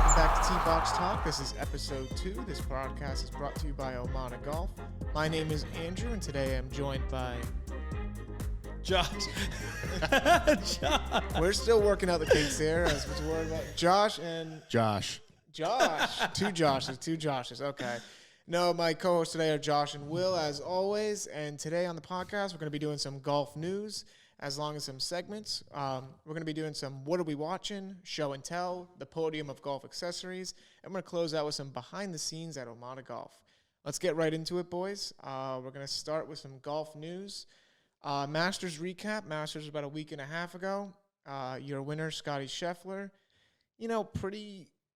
welcome back to T-Box Talk. This is episode 2. This podcast is brought to you by OMADA Golf. My name is Andrew, and today I'm joined by... Josh. Josh. We're still working out the kinks here. I was worried about Josh and... Josh. Two Joshes. Okay. No, my co-hosts today are Josh and Will, as always. And today on the podcast, we're going to be doing some golf news, as long as some segments. We're going to be doing some What Are We Watching, Show and Tell, the Podium of Golf Accessories, and we're going to close out with some behind the scenes at OMADA Golf. Let's get right into it, boys. We're going to start with some golf news. Masters recap. Masters about a week and a half ago. Your winner, Scotty Scheffler. It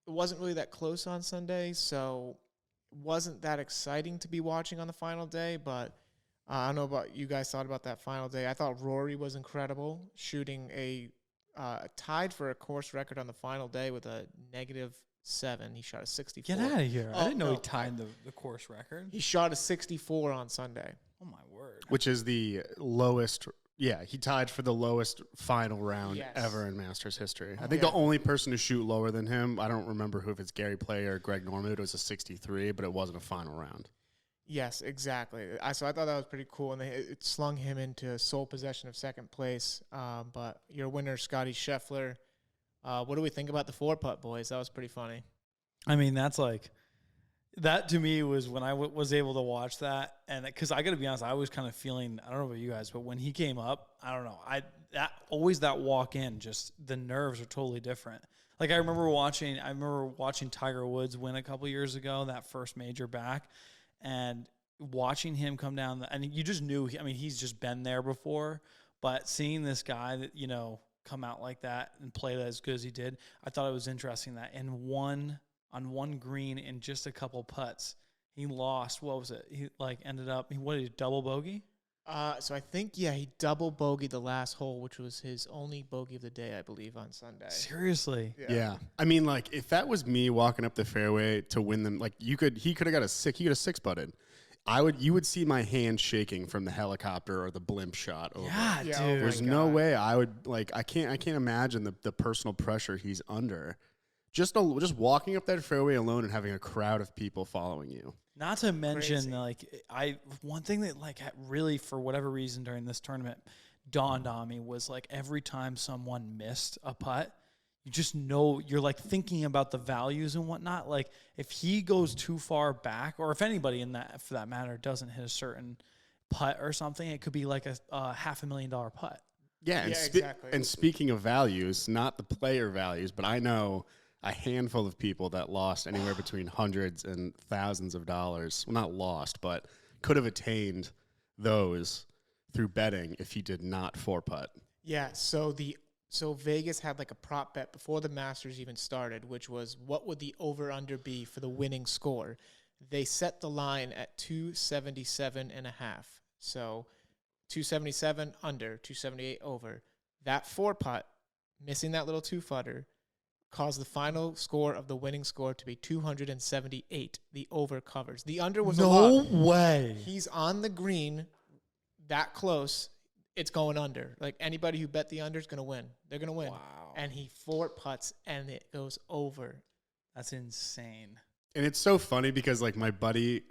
wasn't really that close on Sunday, so wasn't that exciting to be watching on the final day, but I don't know about you guys thought about that final day. I thought Rory was incredible, shooting tied for a course record on the final day with a -7. He shot a 64. Get out of here. I didn't know he tied the course record. He shot a 64 on Sunday. Oh, my word. Which is the lowest. Yeah, he tied for the lowest final round ever in Masters history. I think the only person to shoot lower than him, I don't remember if it's Gary Player or Greg Norman, it was a 63, but it wasn't a final round. Yes, exactly. So I thought that was pretty cool, and it slung him into sole possession of second place. But your winner, Scotty Scheffler, what do we think about the 4-putt, boys? That was pretty funny. I mean, that to me was when I was able to watch that, and because I got to be honest, I was kind of feeling, I don't know about you guys, but when he came up, I don't know, that walk in, just the nerves are totally different. Like I remember watching Tiger Woods win a couple years ago, that first major back, and watching him come down, and you just knew, he's just been there before, but seeing this guy that, come out like that and play as good as he did, I thought it was interesting that on one green in just a couple putts, he lost. What was it? He ended up, what did he, double bogey? So I think, he double bogeyed the last hole, which was his only bogey of the day, I believe, on Sunday. Seriously? Yeah. If that was me walking up the fairway to win them, he could have got a 6 putted. You would see my hand shaking from the helicopter or the blimp shot over. Yeah, dude. There's no way I would, I can't imagine the personal pressure he's under. Just walking up that fairway alone and having a crowd of people following you. Not to mention, one thing that really, for whatever reason during this tournament, dawned on me was every time someone missed a putt, you just know you're thinking about the values and whatnot. If he goes too far back, or if anybody for that matter, doesn't hit a certain putt or something, it could be a $500,000 putt. Yeah, exactly. And speaking of values, not the player values, but I know a handful of people that lost anywhere between hundreds and thousands of dollars. Well, not lost, but could have attained those through betting if he did not 4-putt. Yeah, so Vegas had a prop bet before the Masters even started, which was what would the over-under be for the winning score. They set the line at 277.5. So 277 under, 278 over. That 4-putt, missing that little 2-footer, caused the final score of the winning score to be 278. The over covers. The under was a lot. No way. He's on the green that close. It's going under. Anybody who bet the under is going to win. They're going to win. Wow. And he 4-putts, and it goes over. That's insane. And it's so funny because, my buddy,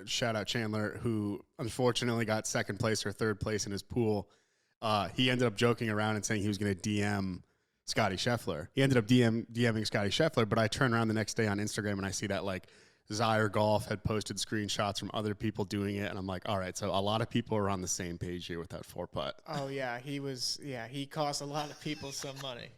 shout out Chandler, who unfortunately got second place or third place in his pool, he ended up joking around and saying he was going to DM Scotty Scheffler. He ended up DMing Scotty Scheffler, but I turn around the next day on Instagram and I see that Zyre Golf had posted screenshots from other people doing it, and I'm like, all right, so a lot of people are on the same page here with that 4-putt. Oh yeah, he cost a lot of people some money.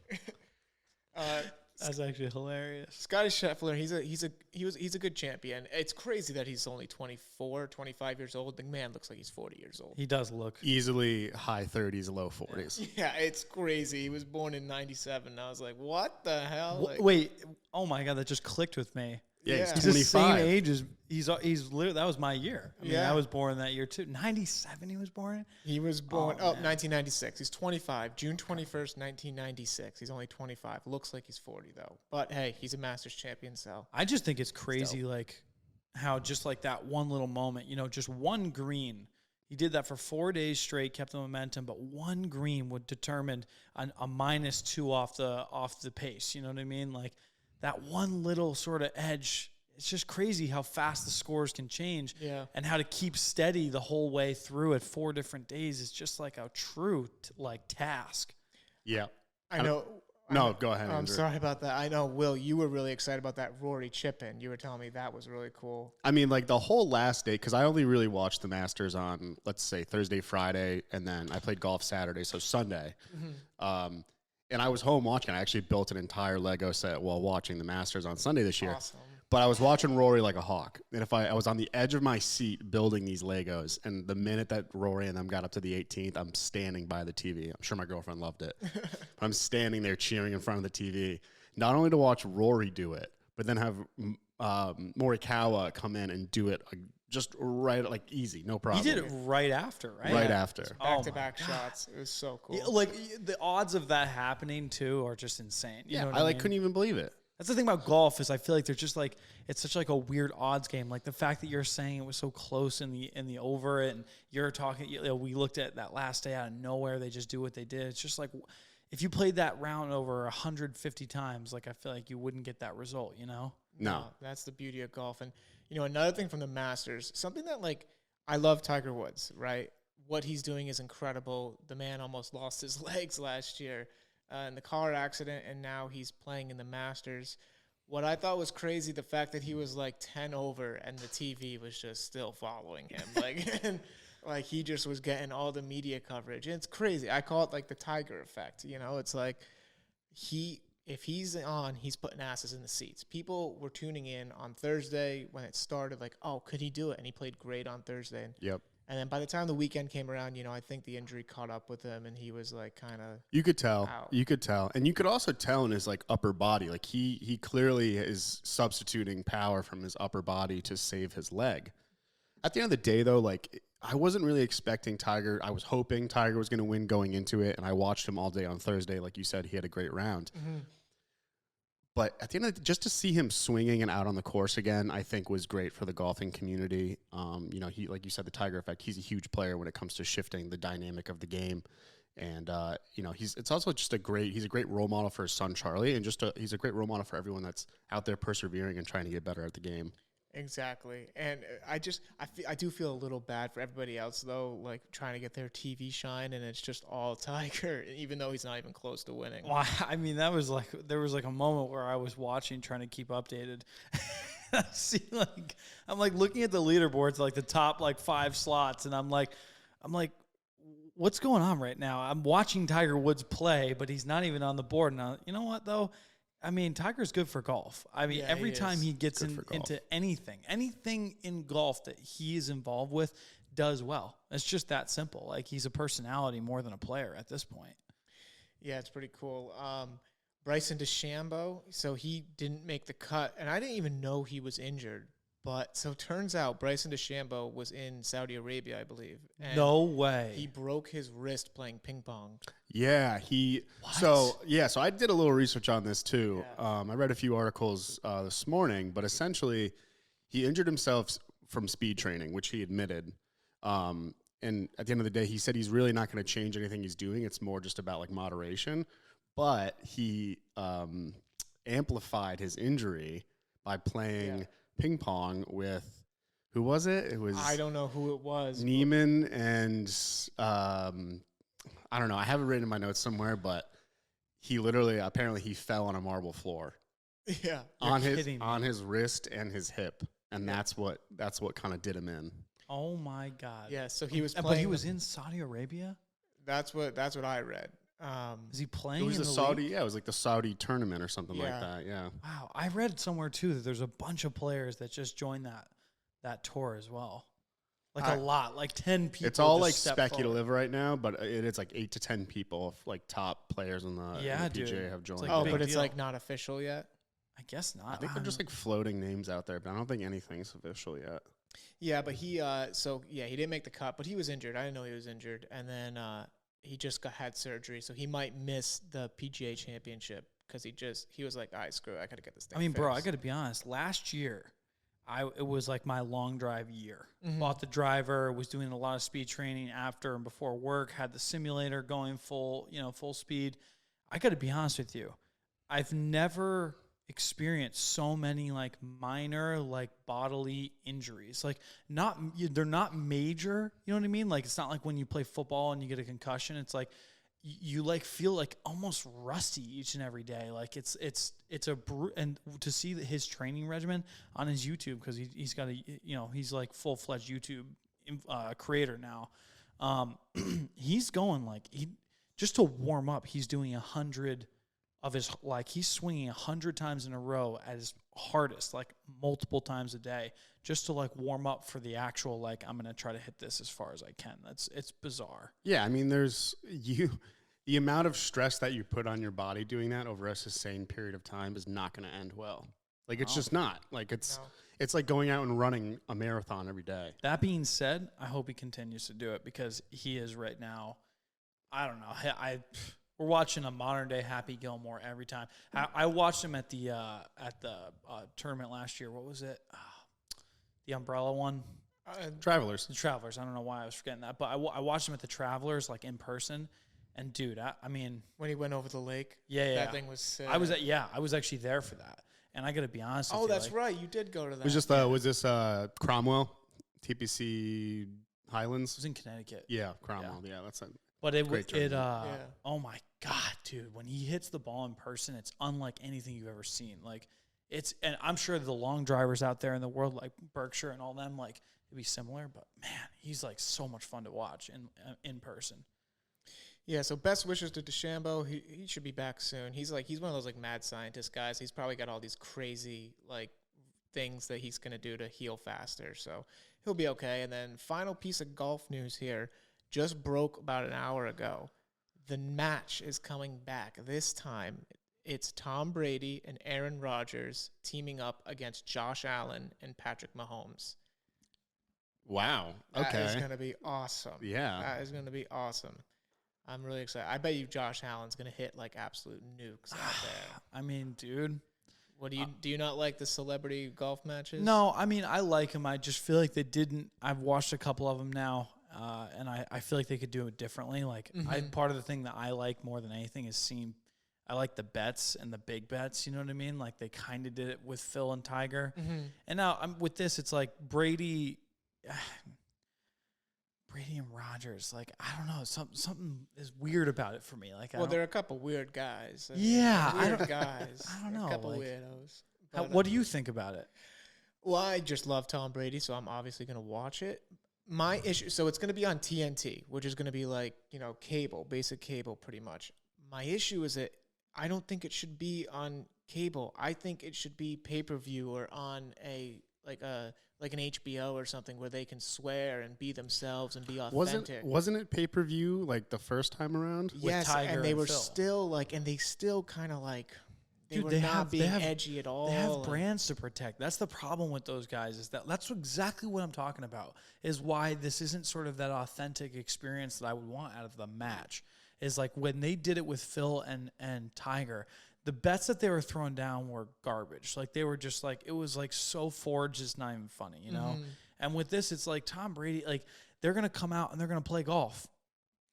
That's actually hilarious. Scotty Scheffler, he's a good champion. It's crazy that he's only 24, 25 years old. The man looks like he's 40 years old. He does look easily high 30s, low 40s. Yeah, it's crazy. He was born in 97. I was like, what the hell? Wait, oh my God, that just clicked with me. Yeah, he's 25. the same age as he's literally, that was my year. I was born that year too. 97 he was born? He was born 1996. He's 25. June 21st, 1996. He's only 25. Looks like he's 40 though. But hey, he's a Masters champion, so I just think it's crazy how just that one little moment, just one green. He did that for 4 days straight, kept the momentum, but one green would determine a -2 off the pace. You know what I mean? that one little sort of edge. It's just crazy how fast the scores can change, and how to keep steady the whole way through at 4 different days is just like a true task. Yeah, I know. No, go ahead, I'm Andrew. sorry about that. I know, Will, you were really excited about that Rory chip-in. You were telling me that was really cool. I mean, like the whole last day, because I only really watched the Masters on, let's say, Thursday, Friday, and then I played golf Saturday, so Sunday. And I was home watching. I actually built an entire Lego set while watching the Masters on Sunday this year. Awesome. But I was watching Rory like a hawk. And if I was on the edge of my seat building these Legos, and the minute that Rory and them got up to the 18th, I'm standing by the TV. I'm sure my girlfriend loved it. But I'm standing there cheering in front of the TV, not only to watch Rory do it, but then have Morikawa come in and do it just right, like easy, no problem. He did it right after, right? Right after. Back-to-back shots. It was so cool. Yeah, like the odds of that happening too are just insane. You know what I mean? couldn't even believe it. That's the thing about golf is I feel like they're just like it's such like a weird odds game. Like the fact that you're saying it was so close in the over, and you're talking. We looked at that last day out of nowhere. They just do what they did. It's just like if you played that round over 150 times, like I feel like you wouldn't get that result. You know? No, that's the beauty of golf. And another thing from the Masters, something that like I love Tiger Woods, right? What he's doing is incredible. The man almost lost his legs last year. In the car accident, and now he's playing in the Masters. What I thought was crazy, the fact that he was like 10 over and the TV was just still following him. Like he just was getting all the media coverage. And it's crazy. I call it like the Tiger effect. It's like if he's on, he's putting asses in the seats. People were tuning in on Thursday when it started, like, oh, could he do it? And he played great on Thursday. Yep. And then by the time the weekend came around, I think the injury caught up with him, and he was like kind of. You could tell. out. You could tell, and you could also tell in his like upper body. Like he clearly is substituting power from his upper body to save his leg. At the end of the day, though, like I wasn't really expecting Tiger. I was hoping Tiger was going to win going into it, and I watched him all day on Thursday. Like you said, he had a great round. Mm-hmm. But at the end of the, just to see him swinging and out on the course again, I think was great for the golfing community. He, like you said, the Tiger effect. He's a huge player when it comes to shifting the dynamic of the game, and it's also just he's a great role model for his son Charlie, and he's a great role model for everyone that's out there persevering and trying to get better at the game. Exactly. And I do feel a little bad for everybody else, though, like trying to get their TV shine, and it's just all Tiger, even though he's not even close to winning. Well, I mean, there was like a moment where I was watching, trying to keep updated. I'm like looking at the leaderboards, like the top like 5 slots, and I'm like, what's going on right now? I'm watching Tiger Woods play, but he's not even on the board. Now, you know what though? I mean, Tiger's good for golf. I mean, every time he gets into anything in golf that he is involved with does well. It's just that simple. Like, he's a personality more than a player at this point. Yeah, it's pretty cool. Bryson DeChambeau, so he didn't make the cut, and I didn't even know he was injured. But so turns out Bryson DeChambeau was in Saudi Arabia, I believe. And no way. He broke his wrist playing ping pong. Yeah, So I did a little research on this too. Yeah. I read a few articles this morning, but essentially he injured himself from speed training, which he admitted. And at the end of the day, he said he's really not going to change anything he's doing. It's more just about like moderation. But he amplified his injury by playing ping pong with, who was it? It was, I don't know who it was. Neiman and I don't know. I have it written in my notes somewhere, but he apparently he fell on a marble floor. Yeah, on his wrist and his hip, and that's what kind of did him in. Oh my God. Yeah, so he was playing. But he was in Saudi Arabia? That's what I read. Is he playing? It was in the the Saudi. league? Yeah, it was like the Saudi tournament or something like that. Yeah. Wow, I read somewhere too that there's a bunch of players that just joined that tour as well. Like a lot, like 10 people. It's all just like step speculative forward. right now, but it's like 8 to 10 people, like top players in the PGA have joined. like oh, big but it's deal. like not official yet. I guess not. I think they're just like floating names out there, but I don't think anything's official yet. Yeah, but he he didn't make the cut, but he was injured. I didn't know he was injured, and then he just had surgery, so he might miss the PGA Championship because he was like, all right, screw it, I gotta get this thing. I mean, fixed. bro, I gotta be honest. Last year, it was like my long drive year. Mm-hmm. Bought the driver, was doing a lot of speed training after and before work. Had the simulator going full speed. I gotta be honest with you. I've never experience so many like minor like bodily injuries. Like they're not major, you know what I mean? Like it's not like when you play football and you get a concussion. It's like you like feel like almost rusty each and every day. Like it's and to see his training regimen on his YouTube, because he's got he's like full-fledged YouTube creator now. He's going like just to warm up, he's doing 100 of his, like he's swinging 100 times in a row at his hardest, like multiple times a day, just to like warm up for the actual, like, I'm going to try to hit this as far as I can. It's bizarre. Yeah. I mean, the amount of stress that you put on your body doing that over a sustained period of time is not going to end well. Like, it's just not. Like, it's like going out and running a marathon every day. That being said, I hope he continues to do it, because he is right now, I don't know. We're watching a modern day Happy Gilmore every time. I watched him at the tournament last year. What was it? The umbrella one? Travelers. The Travelers. I don't know why I was forgetting that. But I watched him at the Travelers, like in person. And dude, I mean, when he went over the lake, that thing was sick. I was actually there for that. And I got to be honest with you. Oh, that's right. You did go to that. Was this Cromwell, TPC Highlands? It was in Connecticut. Yeah, Cromwell. Yeah, that's it. But oh my God, dude, when he hits the ball in person, it's unlike anything you've ever seen. Like, and I'm sure the long drivers out there in the world, like Berkshire and all them, like, it'd be similar, but man, he's like so much fun to watch in person. Yeah, so best wishes to Deshambo. He should be back soon. He's one of those like mad scientist guys. He's probably got all these crazy like things that he's going to do to heal faster. So he'll be okay. And then final piece of golf news here. Just broke about an hour ago. The match is coming back. This time, it's Tom Brady and Aaron Rodgers teaming up against Josh Allen and Patrick Mahomes. Wow. Okay. That is going to be awesome. Yeah. That is going to be awesome. I'm really excited. I bet you Josh Allen's going to hit like absolute nukes out there. I mean, dude. What do you not like the celebrity golf matches? No, I mean, I like them. I just feel like they didn't. I've watched a couple of them now. And I feel like they could do it differently. Like, part of the thing that I like more than anything is I like the bets and the big bets. You know what I mean? Like, they kind of did it with Phil and Tiger. And now with this, it's like Brady and Rodgers. Like, I don't know. Something is weird about it for me. Like, there are a couple weird guys. Weird guys. I don't know. A couple like, weirdos. What do you think about it? Well, I just love Tom Brady, so I'm obviously going to watch it. My issue, so it's going to be on TNT, which is going to be like, cable, basic cable pretty much. My issue is that I don't think it should be on cable. I think it should be pay-per-view or on like an HBO or something where they can swear and be themselves and be authentic. Wasn't it pay-per-view like the first time around? Yes, with Tiger and they were Phil. Still like, and they still kind of like, Dude, they have edgy at all. They have brands to protect. That's the problem with those guys. That's exactly what I'm talking about. Is why this isn't sort of that authentic experience that I would want out of the match. Is like when they did it with Phil and Tiger, the bets that they were throwing down were garbage. Like they were just like, it was like so forged, it's not even funny, you know. And with this, it's like Tom Brady. Like they're gonna come out and they're gonna play golf.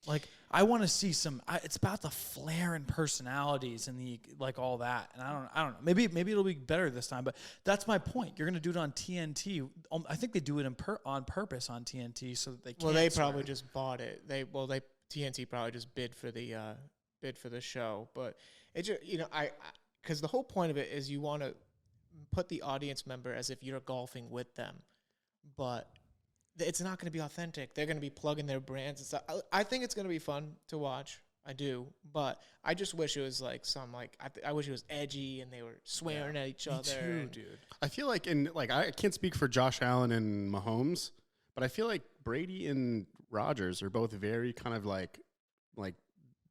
Like, I want to see it's about the flair and personalities and the, like, all that. And I don't know. Maybe it'll be better this time, but that's my point. You're going to do it on TNT. I think they do it on purpose on TNT so that they can't. Well, they probably just bought it. TNT probably just bid for the show. But it just, because the whole point of it is you want to put the audience member as if you're golfing with them. But it's not going to be authentic. They're going to be plugging their brands and stuff. I think it's going to be fun to watch. I do, but I just wish it was like I wish it was edgy and they were swearing at each other. Me too, dude. I feel like I can't speak for Josh Allen and Mahomes, but I feel like Brady and Rodgers are both very kind of like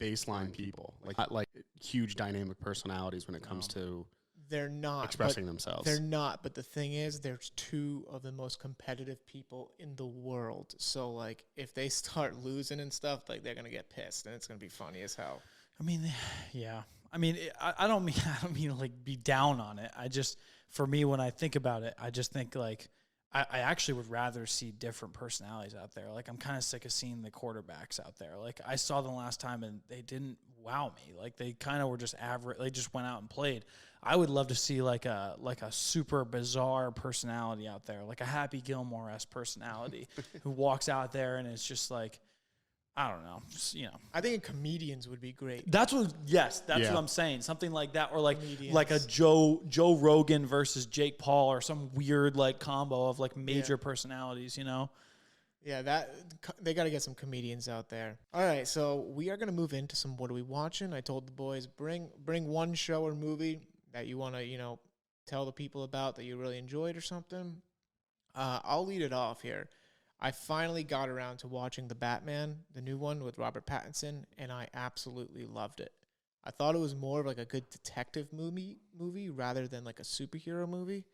baseline people, like huge dynamic personalities when it comes to. They're not expressing themselves. They're not, but the thing is, there's two of the most competitive people in the world. So, like, if they start losing and stuff, like, they're gonna get pissed, and it's gonna be funny as hell. I mean, yeah. I mean, I don't mean to like be down on it. I just, for me, when I think about it, I just think like I actually would rather see different personalities out there. Like, I'm kind of sick of seeing the quarterbacks out there. Like, I saw them last time and they didn't wow me. Like, they kind of were just average. They just went out and played. I would love to see like a super bizarre personality out there, like a Happy Gilmore-esque personality who walks out there and it's just like, I don't know, just, you know. I think comedians would be great. That's what I'm saying. Something like that, or like Comedians. like a Joe Rogan versus Jake Paul, or some weird like combo of like major personalities, you know. Yeah, they got to get some comedians out there. All right, so we are going to move into some what are we watching. I told the boys bring one show or movie that you want to, you know, tell the people about that you really enjoyed or something. I'll lead it off here. I finally got around to watching The Batman, the new one with Robert Pattinson, and I absolutely loved it. I thought it was more of like a good detective movie rather than like a superhero movie.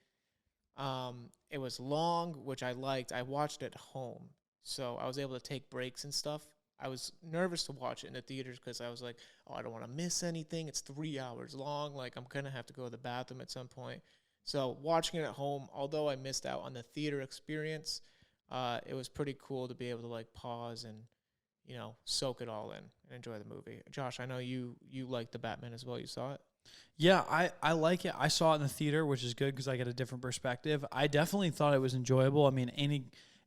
It was long, which I liked. I watched it at home, so I was able to take breaks and stuff. I was nervous to watch it in the theaters because I was like, oh, I don't want to miss anything. It's 3 hours long. Like, I'm going to have to go to the bathroom at some point. So watching it at home, although I missed out on the theater experience, it was pretty cool to be able to like pause and, you know, soak it all in and enjoy the movie. Josh, I know you liked The Batman as well. You saw it? Yeah, I like it. I saw it in the theater, which is good because I get a different perspective. I definitely thought it was enjoyable. I mean,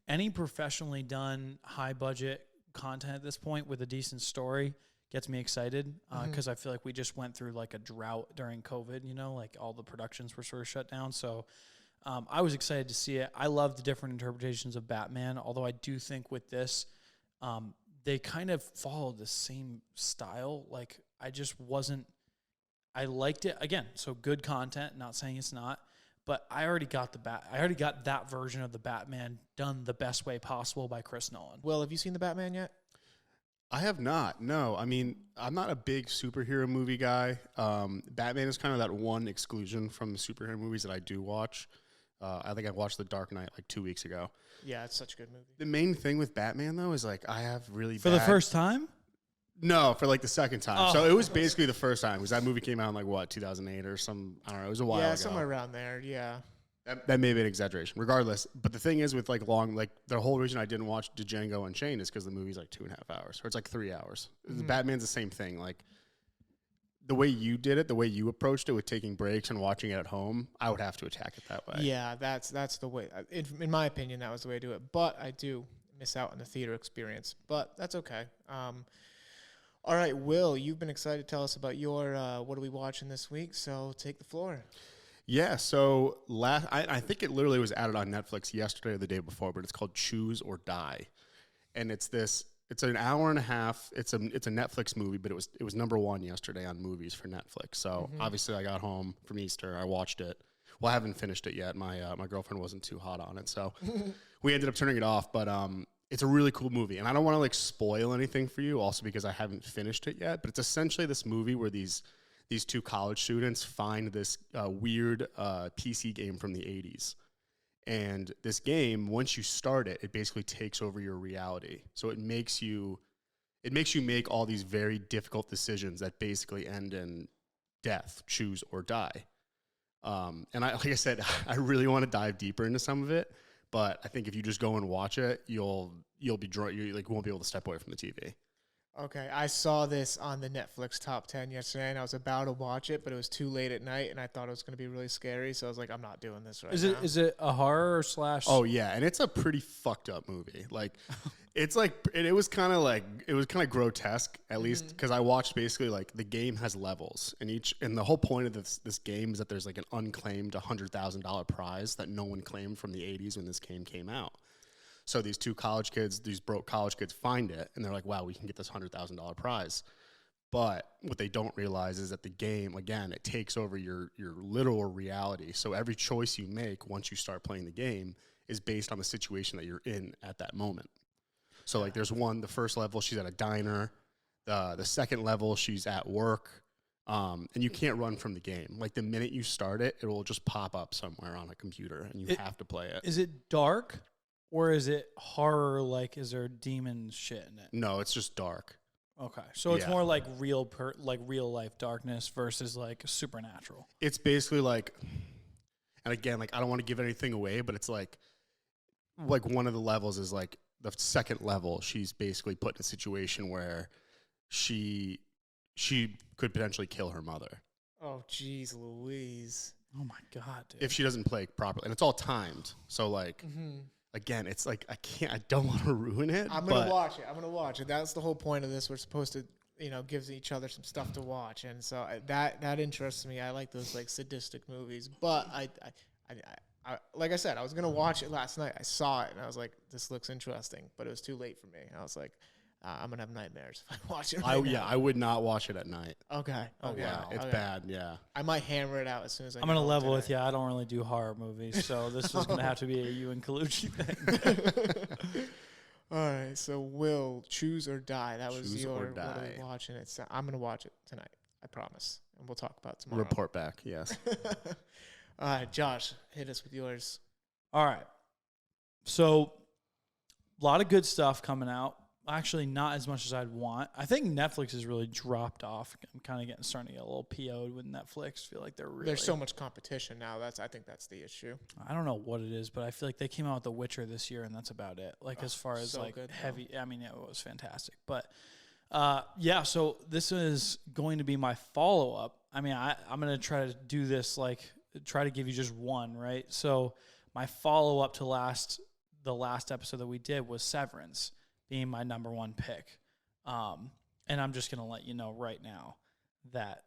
any professionally done high budget content at this point with a decent story gets me excited because I feel like we just went through like a drought during COVID, you know, like all the productions were sort of shut down. So I was excited to see it. I love the different interpretations of Batman, although I do think with this, they kind of follow the same style. Like, I liked it. Again, so good content, not saying it's not, but I already got that version of the Batman done the best way possible by Chris Nolan. Will, have you seen The Batman yet? I have not. No, I mean, I'm not a big superhero movie guy. Batman is kind of that one exclusion from the superhero movies that I do watch. I think I watched The Dark Knight like 2 weeks ago. Yeah, it's such a good movie. The main thing with Batman, though, is like I have really For the first time? No, for like the second time. Oh. So it was basically the first time because that movie came out in like what, 2008 or some, I don't know, it was a while ago. Yeah, somewhere around there, yeah. That may be an exaggeration. Regardless, but the thing is with like the whole reason I didn't watch Django Unchained is because the movie's like 2.5 hours or it's like 3 hours. Batman's the same thing. Like the way you did it, the way you approached it with taking breaks and watching it at home, I would have to attack it that way. Yeah, that's the way. In my opinion, that was the way to do it. But I do miss out on the theater experience. But that's okay. All right, Will, you've been excited to tell us about your what are we watching this week, so take the floor. Yeah, so I think it literally was added on Netflix yesterday or the day before, but it's called Choose or Die. And it's an hour and a half. It's a Netflix movie, but it was number one yesterday on movies for Netflix. So obviously I got home from Easter, I watched it. Well, I haven't finished it yet. My girlfriend wasn't too hot on it, so we ended up turning it off, but it's a really cool movie, and I don't want to like spoil anything for you, also because I haven't finished it yet. But it's essentially this movie where these two college students find this weird PC game from the 80s, and this game, once you start it, it basically takes over your reality. So it makes you make all these very difficult decisions that basically end in death, choose or die. And like I said, I really want to dive deeper into some of it. But I think if you just go and watch it, you'll be drawn. You like won't be able to step away from the TV. Okay, I saw this on the Netflix top 10 yesterday, and I was about to watch it, but it was too late at night, and I thought it was going to be really scary, so I was like, I'm not doing this right now. Is it a horror slash? Oh yeah, and it's a pretty fucked up movie. Like, it's like it was kind of grotesque, at least because I watched basically like the game has levels, and the whole point of this game is that there's like an unclaimed $100,000 prize that no one claimed from the 80s when this game came out. So these two college kids, these broke college kids, find it, and they're like, wow, we can get this $100,000 prize. But what they don't realize is that the game, again, it takes over your literal reality. So every choice you make once you start playing the game is based on the situation that you're in at that moment. So like there's the first level, she's at a diner. The second level, she's at work. And you can't run from the game. Like the minute you start it, it will just pop up somewhere on a computer, and you have to play it. Is it dark? Or is it horror? Like, is there demon shit in it? No, it's just dark. Okay, so it's more like real life darkness versus like supernatural. It's basically like, and again, like I don't want to give anything away, but it's like like one of the levels is like the second level. She's basically put in a situation where she could potentially kill her mother. Oh, jeez Louise. Oh my God, dude. If she doesn't play properly. And it's all timed. So like, again, it's like, I don't want to ruin it. I'm going to watch it. I'm going to watch it. That's the whole point of this. We're supposed to, give each other some stuff to watch. And so that interests me. I like those like sadistic movies, but I like I said, I was going to watch it last night. I saw it and I was like, this looks interesting, but it was too late for me. I was like, I'm going to have nightmares if I watch it right now. I would not watch it at night. Okay. Oh, yeah. It's bad. Yeah. I might hammer it out as soon as I'm going to level with you. I don't really do horror movies, so this was going to have to be a you and Colucci thing. All right. So, Will, choose or die. That was Choose your or what are we die. watching. I'm going to watch it tonight. I promise. And we'll talk about it tomorrow. Report back. Yes. All right, Josh, hit us with yours. All right. So, a lot of good stuff coming out. Actually, not as much as I'd want. I think Netflix has really dropped off. I'm kind of starting to get a little PO'd with Netflix. Feel like There's so much competition now. I think that's the issue. I don't know what it is, but I feel like they came out with The Witcher this year, and that's about it. Like as far as so like good, heavy, I mean, it was fantastic. But yeah, so this is going to be my follow up. I mean, I'm gonna try to do this try to give you just one, right? So my follow up to the last episode that we did was Severance, being my number one pick. And I'm just going to let you know right now that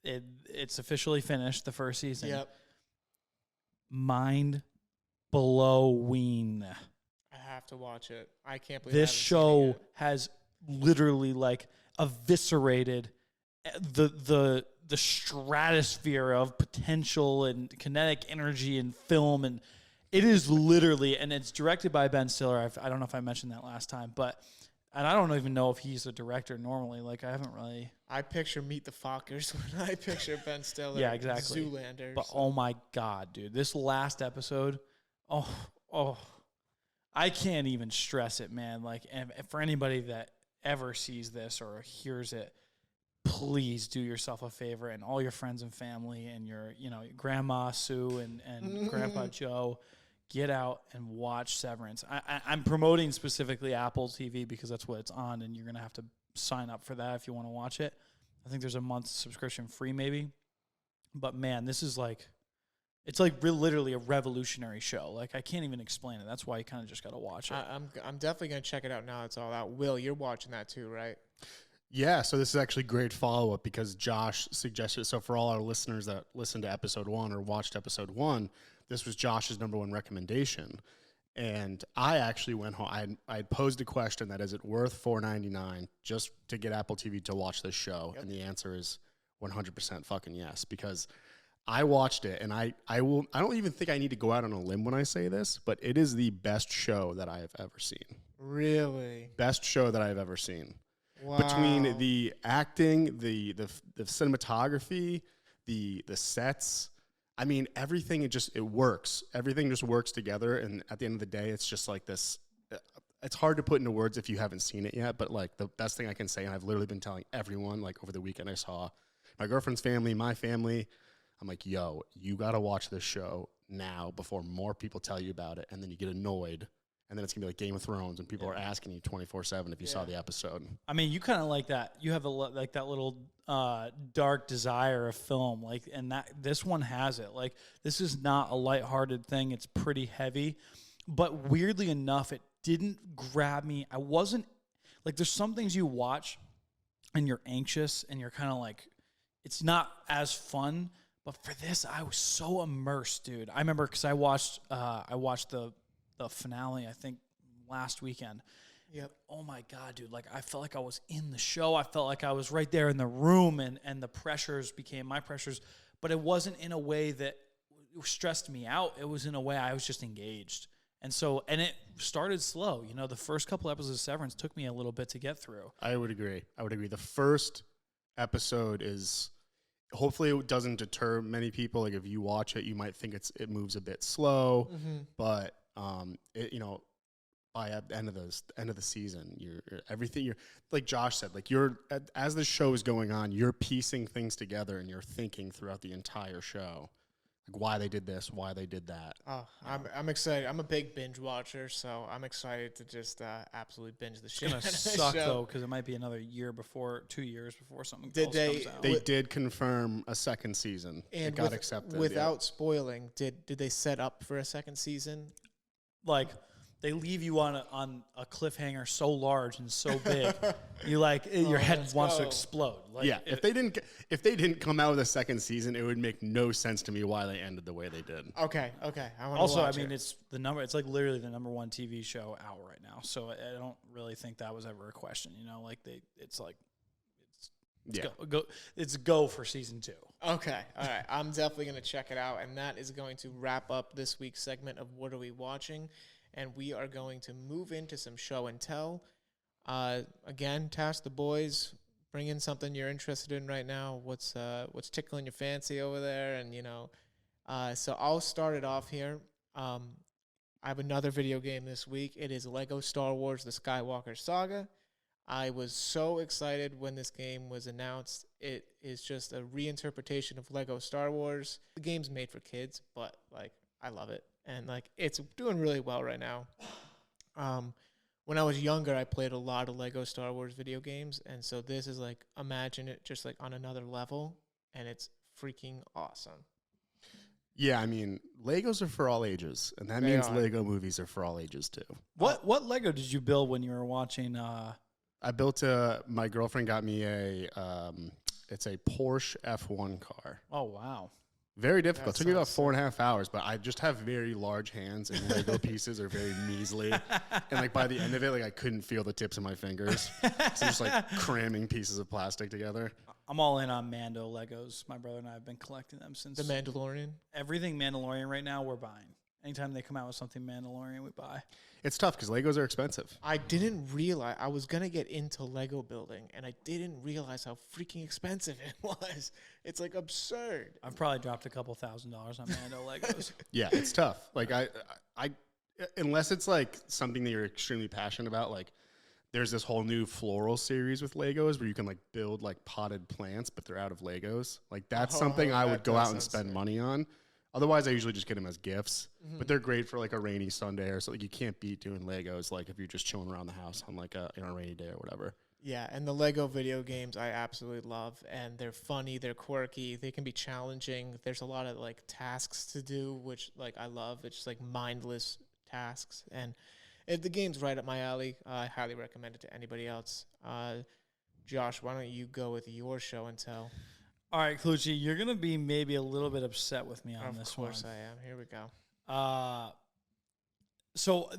it's officially finished, the first season. Yep. Mind blowing. I have to watch it. I can't believe This I haven't seen it show yet. has literally like eviscerated the stratosphere of potential and kinetic energy in film, and it is literally, and it's directed by Ben Stiller. I don't know if I mentioned that last time, and I don't even know if he's a director normally. Like, I haven't really. I picture Meet the Fockers when I picture Ben Stiller. Yeah, exactly. Zoolander. But oh my God, dude, this last episode, I can't even stress it, man. Like, and for anybody that ever sees this or hears it, please do yourself a favor, and all your friends and family and your Grandma Sue and Grandpa Joe, get out and watch Severance. I'm promoting specifically Apple TV because that's what it's on, and you're going to have to sign up for that if you want to watch it. I think there's a month subscription free maybe. But, man, this is it's literally a revolutionary show. Like, I can't even explain it. That's why you kind of just got to watch it. I'm definitely going to check it out now it's all out. Will, you're watching that too, right? Yeah, so this is actually great follow-up because Josh suggested. So for all our listeners that listened to episode 1 or watched episode 1, this was Josh's number 1 recommendation. And I actually went home. I posed a question that, is it worth $4.99 just to get Apple TV to watch this show? Yep. And the answer is 100% fucking yes, because I watched it, and I don't even think I need to go out on a limb when I say this, but it is the best show that I have ever seen. Really? Best show that I've ever seen. Wow. Between the acting, the cinematography, the sets, I mean, everything, it works. Everything just works together, and at the end of the day, it's just like this. It's hard to put into words if you haven't seen it yet, but like the best thing I can say, and I've literally been telling everyone, like over the weekend I saw my girlfriend's family, my family, I'm like, yo, you got to watch this show now before more people tell you about it, and then you get annoyed. And then it's going to be like Game of Thrones, and people are asking you 24/7 if you saw the episode. I mean, you kind of like that. You have like that little dark desire of film, and that this one has it. Like, this is not a lighthearted thing. It's pretty heavy, but weirdly enough, it didn't grab me. I wasn't like, there's some things you watch and you're anxious and you're kind of like, it's not as fun. But for this, I was so immersed, dude. I remember because I watched the finale, I think, last weekend. Yep. Oh my God, dude. Like, I felt like I was in the show. I felt like I was right there in the room, and the pressures became my pressures. But it wasn't in a way that stressed me out. It was in a way I was just engaged. And it started slow. The first couple episodes of Severance took me a little bit to get through. I would agree. The first episode is, hopefully it doesn't deter many people. Like, if you watch it, you might think it moves a bit slow, but by the end of the season, you're everything. You're like Josh said, like as the show is going on, you're piecing things together and you're thinking throughout the entire show. like why they did this, why they did that. Oh, I'm excited. I'm a big binge watcher, so I'm excited to just absolutely binge the shit. It's gonna suck though, because it might be another 2 years before something else comes out. They did confirm a second season. And it got accepted. Without spoiling, did they set up for a second season? Like, they leave you on a cliffhanger so large and so big, you like your head wants to explode. Like, yeah, if they didn't come out with a second season, it would make no sense to me why they ended the way they did. Okay. I mean, it's like literally the number one TV show out right now. So I don't really think that was ever a question. You know, like it's go for season 2. Okay, all right. I'm definitely gonna check it out, and that is going to wrap up this week's segment of What Are We Watching? And we are going to move into some show and tell. Again, task the boys. Bring in something you're interested in right now. What's tickling your fancy over there? And so I'll start it off here. I have another video game this week. It is Lego Star Wars: The Skywalker Saga. I was so excited when this game was announced. It is just a reinterpretation of Lego Star Wars. The game's made for kids, but like I love it. And like it's doing really well right now. When I was younger, I played a lot of Lego Star Wars video games, and so this is like imagine it just like on another level, and it's freaking awesome. Yeah, I mean, Legos are for all ages, and that means Lego movies are for all ages too. What Lego did you build when you were watching? I built my girlfriend got me it's a Porsche F1 car. Oh wow. Very difficult. It took me about 4.5 hours, but I just have very large hands, and Lego pieces are very measly. And like by the end of it, like I couldn't feel the tips of my fingers. So just like cramming pieces of plastic together. I'm all in on Mando Legos. My brother and I have been collecting them since The Mandalorian. Everything Mandalorian right now we're buying. Anytime they come out with something Mandalorian, we buy. It's tough because Legos are expensive. I didn't realize I was gonna get into Lego building, and I didn't realize how freaking expensive it was. It's like absurd. I've probably dropped a couple $1,000 on Mando Legos. Yeah, it's tough. Like I unless it's like something that you're extremely passionate about, like there's this whole new floral series with Legos where you can like build like potted plants, but they're out of Legos. Like that's something I would go out and spend money on. Otherwise, I usually just get them as gifts, but they're great for like a rainy Sunday or so. Like you can't beat doing Legos like if you're just chilling around the house on like a rainy day or whatever. Yeah, and the Lego video games I absolutely love, and they're funny, they're quirky, they can be challenging. There's a lot of like tasks to do, which like I love. It's just like mindless tasks, and if the game's right up my alley. I highly recommend it to anybody else. Josh, why don't you go with your show and tell? All right, Clucci, you're gonna be maybe a little bit upset with me on this one. Of course I am. Here we go. So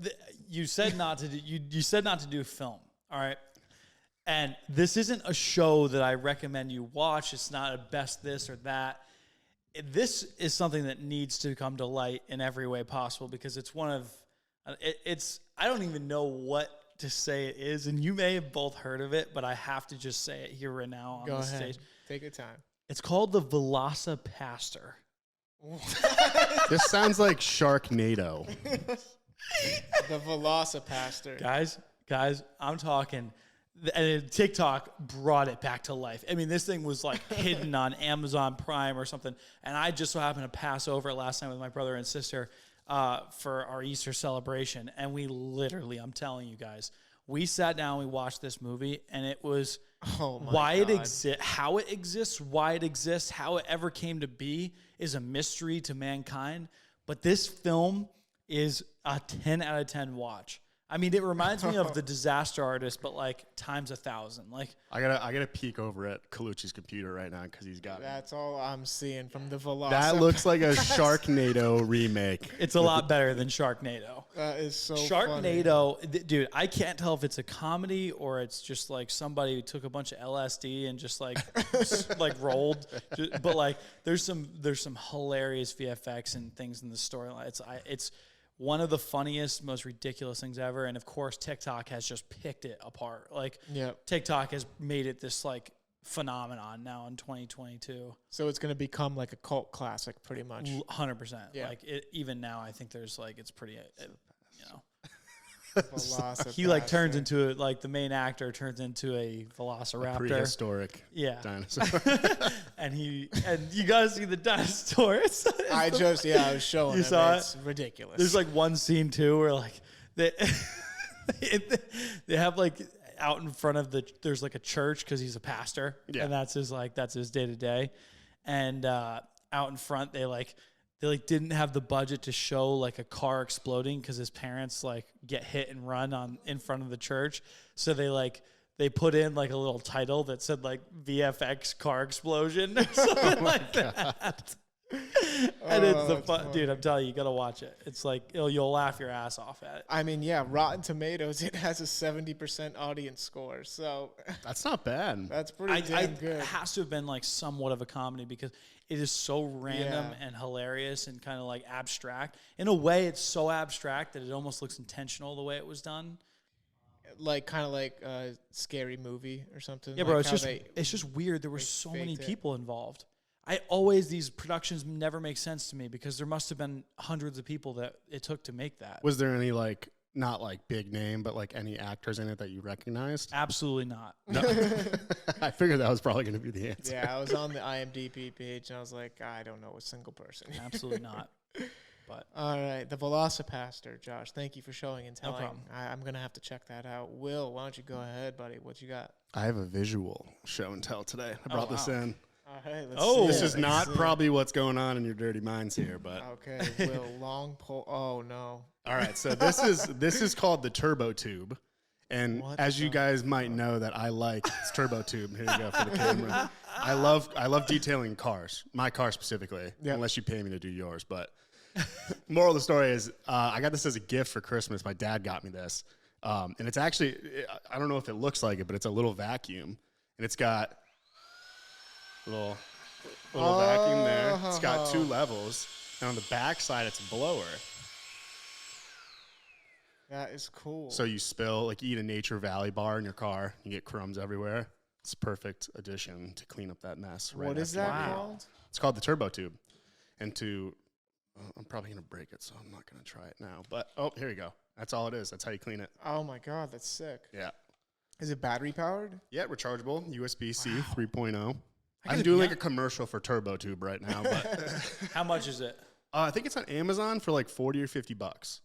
you said not to do you said not to do film. All right, and this isn't a show that I recommend you watch. It's not a best this or that. This is something that needs to come to light in every way possible because it's one of it's. I don't even know what to say it is, and you may have both heard of it, but I have to just say it here right now on the stage. Take your time. It's called the Velocipaster. This sounds like Sharknado. The Velocipaster. Guys, I'm talking. And TikTok brought it back to life. I mean, this thing was like hidden on Amazon Prime or something. And I just so happened to pass over it last night with my brother and sister for our Easter celebration. And we literally, I'm telling you guys, we sat down, we watched this movie, and it was it exists, how it exists, why it exists, how it ever came to be is a mystery to mankind. But this film is a 10 out of 10 watch. I mean, it reminds me of The Disaster Artist, but like times 1,000. Like I gotta peek over at Colucci's computer right now because he's got. That's all I'm seeing from the Velocipaster. That looks like a Sharknado remake. It's a lot better than Sharknado. That is so Sharknado, dude. I can't tell if it's a comedy or it's just like somebody who took a bunch of LSD and just like like rolled. But like, there's some hilarious VFX and things in the storyline. It's one of the funniest, most ridiculous things ever. And of course, TikTok has just picked it apart. Like, TikTok has made it this like phenomenon now in 2022. So it's going to become like a cult classic pretty much. 100%. Yeah. Like even now, I think there's like, it's pretty, you know. Velocipaster. He like turns into like the main actor turns into a velociraptor. Prehistoric dinosaur. and you gotta see the dinosaur. I was showing You him. saw It's ridiculous. There's like one scene too where like they they have like out in front of there's like a church because he's a pastor and that's his day to day, and out in front they didn't have the budget to show like a car exploding because his parents like get hit and run in front of the church, so they put in like a little title that said like VFX car explosion or something like that. And it's the fun, dude. I'm telling you, you gotta watch it. It's like you'll laugh your ass off at it. I mean, Rotten Tomatoes, it has a 70% audience score, so that's not bad. That's pretty damn good. It has to have been like somewhat of a comedy because it is so random and hilarious and kind of like abstract. In a way, it's so abstract that it almost looks intentional the way it was done. Like kind of like a scary movie or something. Yeah, bro. Like It's just weird. There were so many people involved. These productions never make sense to me because there must have been hundreds of people that it took to make that. Was there any like, not like big name, but like any actors in it that you recognized? Absolutely not. No. I figured that was probably going to be the answer. Yeah, I was on the IMDb page and I was like, I don't know a single person. Absolutely not. But all right, the Velocipaster, Josh. Thank you for showing and telling. No problem. I'm gonna have to check that out. Will, why don't you go ahead, buddy? What you got? I have a visual show and tell today. I brought this in. All right, let's see. This is not probably what's going on in your dirty minds here, but okay. Will, long pole. Oh no. All right, so this is called the Turbo Tube, and as you guys might know that I like it's Turbo Tube. Here you go for the camera. I love detailing cars, my car specifically, unless you pay me to do yours. But moral of the story is, I got this as a gift for Christmas. My dad got me this, and it's actually I don't know if it looks like it, but it's a little vacuum, and it's got little vacuum there. It's got 2 levels, and on the back side, it's a blower. That is cool. So you eat a Nature Valley bar in your car, you get crumbs everywhere. It's a perfect addition to clean up that mess. What is that called? It's called the Turbo Tube. And I'm probably going to break it, so I'm not going to try it now. But, here you go. That's all it is. That's how you clean it. Oh, my God. That's sick. Yeah. Is it battery powered? Yeah, rechargeable. USB-C 3.0. I'm doing like a commercial for Turbo Tube right now. But how much is it? I think it's on Amazon for like $40 or $50.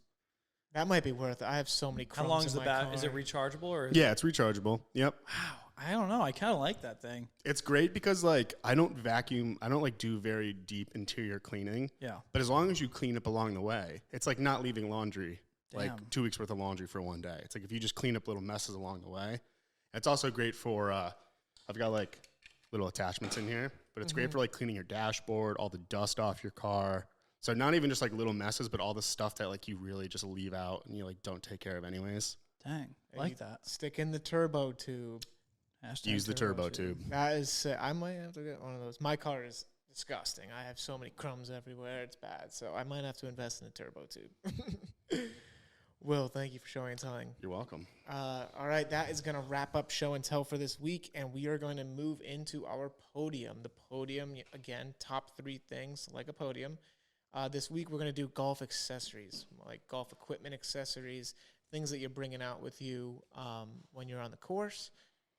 That might be worth it. I have so many crumbs. How long is the battery? Is it rechargeable or? It's rechargeable. Yep. Wow. I don't know. I kind of like that thing. It's great because like I don't like do very deep interior cleaning. Yeah. But as long as you clean up along the way, it's like not leaving laundry, like 2 weeks worth of laundry for one day. It's like if you just clean up little messes along the way. And it's also great for I've got like little attachments in here, but it's great for like cleaning your dashboard, all the dust off your car. So not even just like little messes, but all the stuff that like you really just leave out and you like don't take care of anyways. Dang, like that. Stick in the Turbo Tube. Use the Turbo Tube. That is sick. I might have to get one of those. My car is disgusting. I have so many crumbs everywhere. It's bad. So I might have to invest in the Turbo Tube. Will, thank you for showing and telling. You're welcome. All right, that is going to wrap up show and tell for this week, and we are going to move into our podium. The podium, again, top 3 things like a podium. This week we're going to do golf accessories, like golf equipment accessories, things that you're bringing out with you when you're on the course.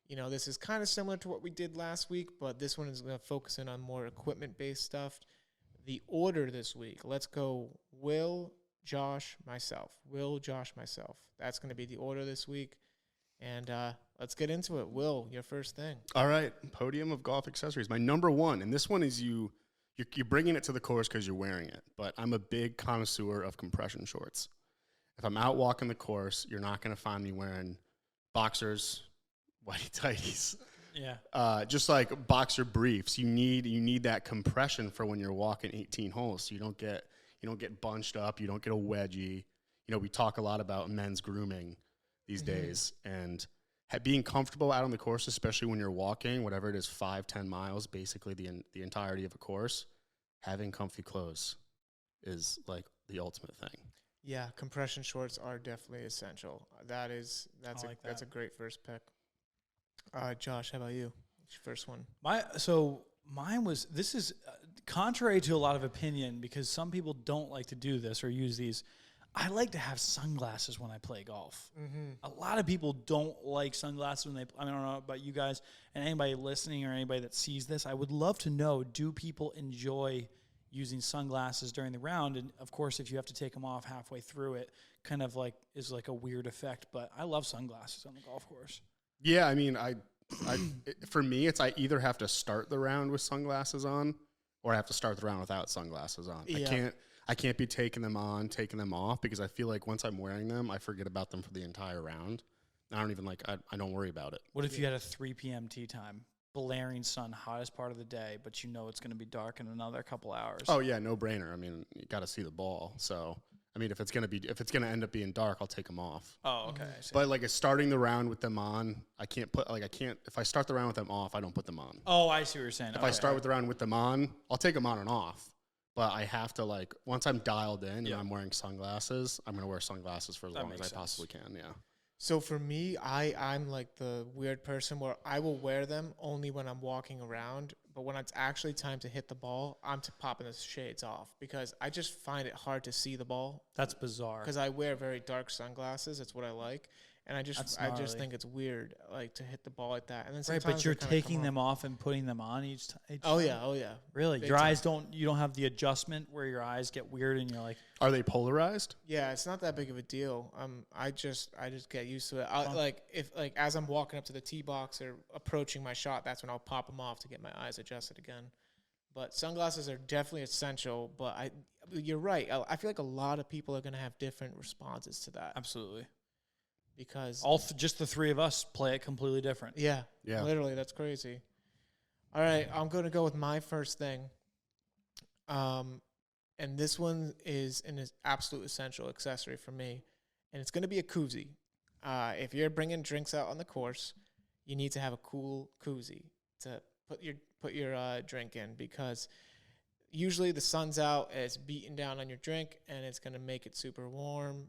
You know, this is kind of similar to what we did last week, but this one is going to focus in on more equipment-based stuff. The order this week, let's go Will, Josh, myself. Will, Josh, myself. That's going to be the order this week. And let's get into it. Will, your first thing. All right, Podium of Golf Accessories. My number 1, and this one is you're bringing it to the course because you're wearing it, but I'm a big connoisseur of compression shorts. If I'm out walking the course, you're not going to find me wearing boxers, whitey tighties. Yeah. Just like boxer briefs. You need that compression for when you're walking 18 holes, so you don't get bunched up, you don't get a wedgie. You know, we talk a lot about men's grooming these days, and being comfortable out on the course, especially when you're walking, whatever it is, 5-10 miles, basically the entirety of a course, having comfy clothes is like the ultimate thing. Yeah, compression shorts are definitely essential. That's a great first pick. Josh, how about you? What's your first one? Mine was, this is contrary to a lot of opinion because some people don't like to do this or use these. I like to have sunglasses when I play golf. Mm-hmm. A lot of people don't like sunglasses when they I don't know about you guys and anybody listening or anybody that sees this. I would love to know, do people enjoy using sunglasses during the round? And of course, if you have to take them off halfway through, it kind of like is like a weird effect, but I love sunglasses on the golf course. Yeah, I mean, for me, it's I either have to start the round with sunglasses on, or I have to start the round without sunglasses on. Yeah. I can't be taking them on, taking them off, because I feel like once I'm wearing them, I forget about them for the entire round. I don't even I don't worry about it. What if you had a 3 p.m. tee time, blaring sun, hottest part of the day, but you know it's going to be dark in another couple hours? Oh yeah, no brainer. I mean, you got to see the ball. So I mean, if it's gonna end up being dark, I'll take them off. Oh, okay. I see. But like starting the round with them on, I can't. If I start the round with them off, I don't put them on. Oh, I see what you're saying. If I start with the round with them on, I'll take them on and off. But I have to once I'm dialed in and I'm wearing sunglasses, I'm gonna wear sunglasses for as long as I possibly can. Yeah. So for me, I'm like the weird person where I will wear them only when I'm walking around, but when it's actually time to hit the ball, I'm popping the shades off because I just find it hard to see the ball. That's bizarre. Because I wear very dark sunglasses. That's what I like. And I just think it's weird, like, to hit the ball like that. And then Right, but you're taking them off and putting them on each time. Oh yeah. Really? Big Your time. eyes you don't have the adjustment where your eyes get weird and you're like, Are they polarized? Yeah, it's not that big of a deal. I just get used to it. As I'm walking up to the tee box or approaching my shot, that's when I'll pop them off to get my eyes adjusted again. But sunglasses are definitely essential. But you're right. I feel like a lot of people are going to have different responses to that. absolutely. Because Just the three of us play it completely different. yeah, Yeah. literally, that's crazy. All right, I'm going to go with my first thing. And this one is an absolute essential accessory for me, and it's going to be a koozie. If you're bringing drinks out on the course, you need to have a cool koozie to put your drink in, because usually the sun's out, it's beating down on your drink, and it's going to make it super warm.